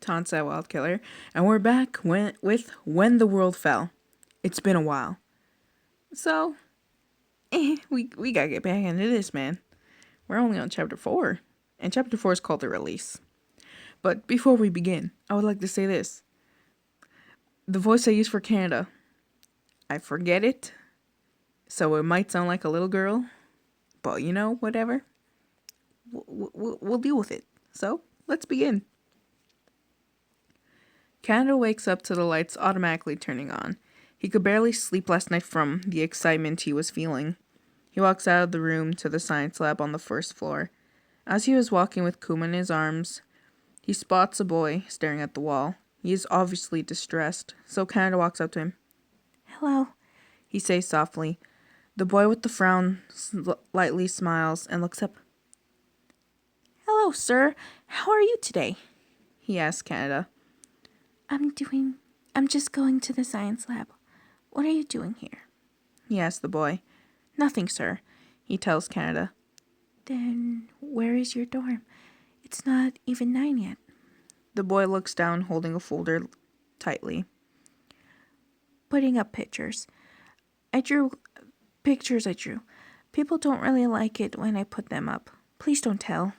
taunts that wild killer. And we're back with When the World Fell. It's been a while. So, we gotta get back into this, man. We're only on chapter 4. And chapter 4 is called The Release. But before we begin, I would like to say this. The voice I use for Canada, I forget it. So it might sound like a little girl. But whatever. We'll deal with it. So, let's begin. Canada wakes up to the lights automatically turning on. He could barely sleep last night from the excitement he was feeling. He walks out of the room to the science lab on the first floor. As he was walking with Kuma in his arms, he spots a boy staring at the wall. He is obviously distressed, so Canada walks up to him. "Hello," he says softly. The boy with the frown lightly smiles and looks up. "Hello, sir. How are you today?" he asks Canada. I'm just going to the science lab. What are you doing here?" he asks the boy. "Nothing, sir," he tells Canada. "Then where is your dorm? It's not even 9 yet." The boy looks down, holding a folder tightly. "Putting up pictures. I drew. People don't really like it when I put them up. Please don't tell,"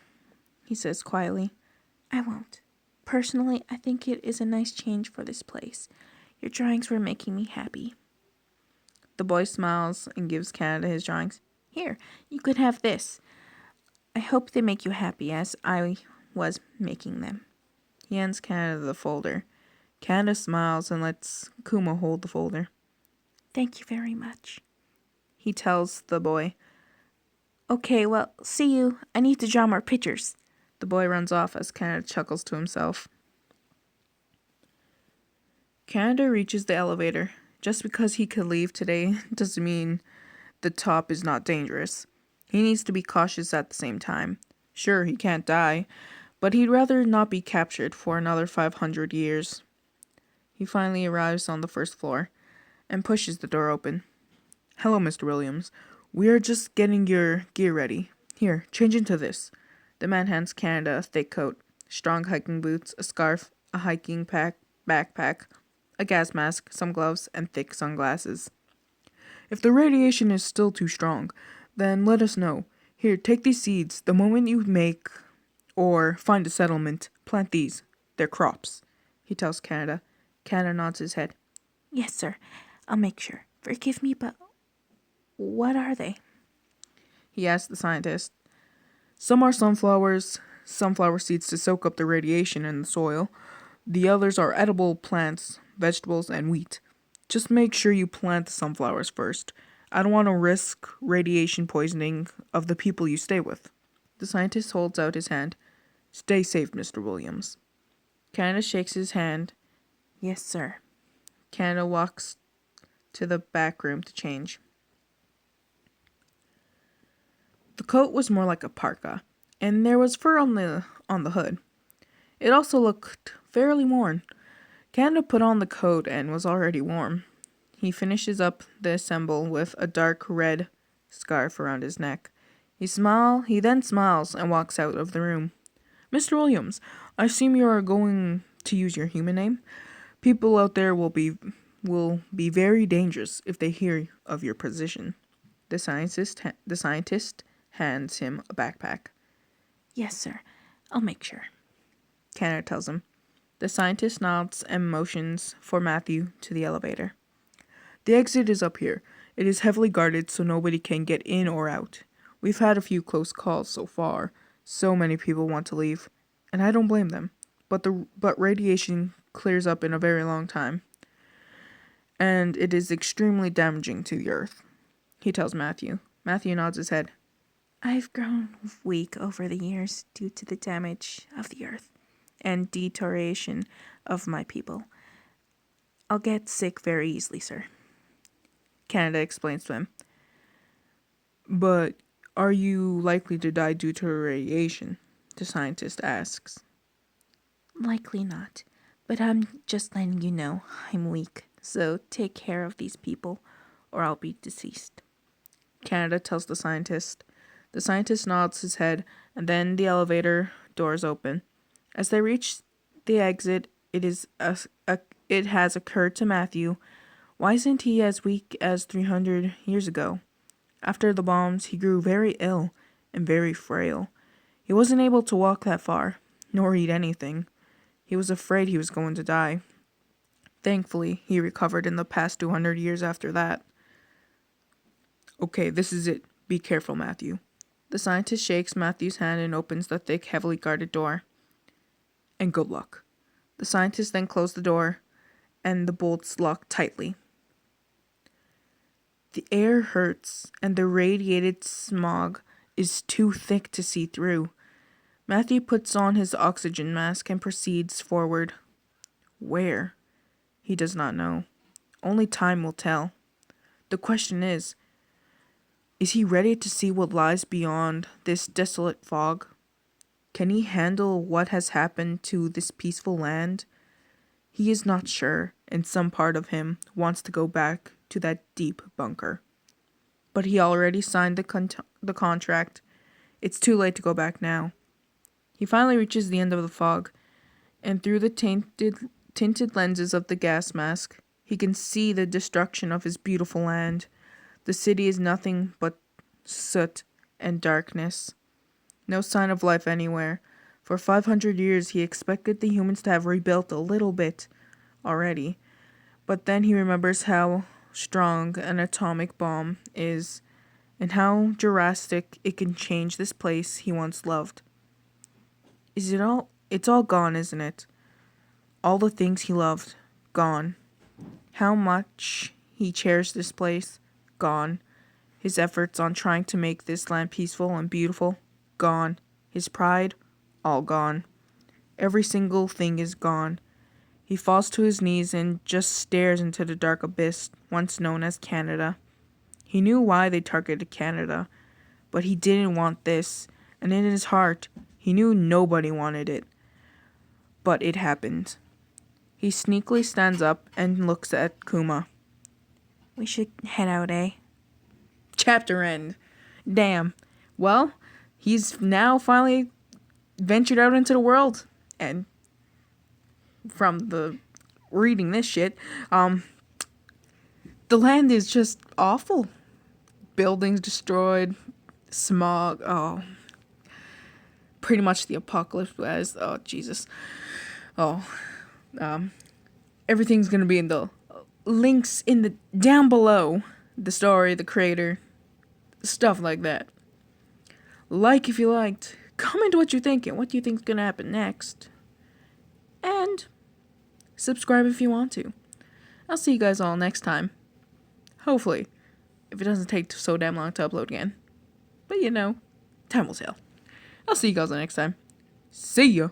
he says quietly. "I won't. Personally, I think it is a nice change for this place. Your drawings were making me happy." The boy smiles and gives Canada his drawings. "Here, you could have this. I hope they make you happy as I was making them." He hands Canada the folder. Canada smiles and lets Kuma hold the folder. "Thank you very much," he tells the boy. "Okay, well, see you. I need to draw more pictures." The boy runs off as Canada chuckles to himself. Canada reaches the elevator. Just because he could leave today doesn't mean the top is not dangerous. He needs to be cautious at the same time. Sure, he can't die, but he'd rather not be captured for another 500 years. He finally arrives on the first floor and pushes the door open. "Hello, Mr. Williams. We are just getting your gear ready. Here, change into this." The man hands Canada a thick coat, strong hiking boots, a scarf, a hiking backpack, a gas mask, some gloves, and thick sunglasses. "If the radiation is still too strong, then let us know. Here, take these seeds. The moment you make or find a settlement, plant these. They're crops," he tells Canada. Canada nods his head. "Yes, sir. I'll make sure. Forgive me, but what are they?" he asks the scientist. "Some are sunflower seeds to soak up the radiation in the soil. The others are edible plants, vegetables, and wheat. Just make sure you plant the sunflowers first. I don't want to risk radiation poisoning of the people you stay with." The scientist holds out his hand. "Stay safe, Mr. Williams." Canada shakes his hand. "Yes, sir." Canada walks to the back room to change. The coat was more like a parka, and there was fur on the hood. It also looked fairly worn. Canada put on the coat and was already warm. He finishes up the assemble with a dark red scarf around his neck. He then smiles and walks out of the room. "Mr. Williams, I assume you are going to use your human name. People out there will be very dangerous if they hear of your position." The scientist hands him a backpack. "Yes, sir. I'll make sure," Canada tells him. The scientist nods and motions for Matthew to the elevator. "The exit is up here. It is heavily guarded so nobody can get in or out. We've had a few close calls so far. So many people want to leave, and I don't blame them. But radiation clears up in a very long time, and it is extremely damaging to the earth," he tells Matthew. Matthew nods his head. "I've grown weak over the years due to the damage of the earth and deterioration of my people. I'll get sick very easily, sir," Canada explains to him. "But are you likely to die due to radiation?" the scientist asks. "Likely not, but I'm just letting you know I'm weak, so take care of these people or I'll be deceased," Canada tells the scientist. The scientist nods his head, and then the elevator doors open. As they reach They exit. It has occurred to Matthew. Why isn't he as weak as 300 years ago? After the bombs, he grew very ill and very frail. He wasn't able to walk that far, nor eat anything. He was afraid he was going to die. Thankfully, he recovered in the past 200 years after that. Okay, this is it. Be careful, Matthew. The scientist shakes Matthew's hand and opens the thick, heavily guarded door. And good luck. The scientist then closed the door, and the bolts locked tightly. The air hurts, and the radiated smog is too thick to see through. Matthew puts on his oxygen mask and proceeds forward. Where? He does not know. Only time will tell. The question is he ready to see what lies beyond this desolate fog? Can he handle what has happened to this peaceful land? He is not sure, and some part of him wants to go back to that deep bunker. But he already signed the contract. It's too late to go back now. He finally reaches the end of the fog, and through the tinted lenses of the gas mask, he can see the destruction of his beautiful land. The city is nothing but soot and darkness. No sign of life anywhere. For 500 years he expected the humans to have rebuilt a little bit already. But then he remembers how strong an atomic bomb is, and how drastic it can change this place he once loved. It's all gone, isn't it? All the things he loved, gone. How much he cherished this place, gone. His efforts on trying to make this land peaceful and beautiful, gone. His pride, all gone. Every single thing is gone. He falls to his knees and just stares into the dark abyss once known as Canada. He knew why they targeted Canada, but he didn't want this, and in his heart, he knew nobody wanted it. But it happened. He sneakily stands up and looks at Kuma. We should head out, eh? Chapter end. Damn. Well, he's now finally ventured out into the world, and from the reading this shit, the land is just awful. Buildings destroyed, smog, pretty much the apocalypse as, oh Jesus. Everything's gonna be in the links in the down below. The story, the creator, stuff like that. Like if you liked, comment what you think and what do you think's gonna happen next. And subscribe if you want to. I'll see you guys all next time. Hopefully, if it doesn't take so damn long to upload again. But time will tell. I'll see you guys next time. See ya!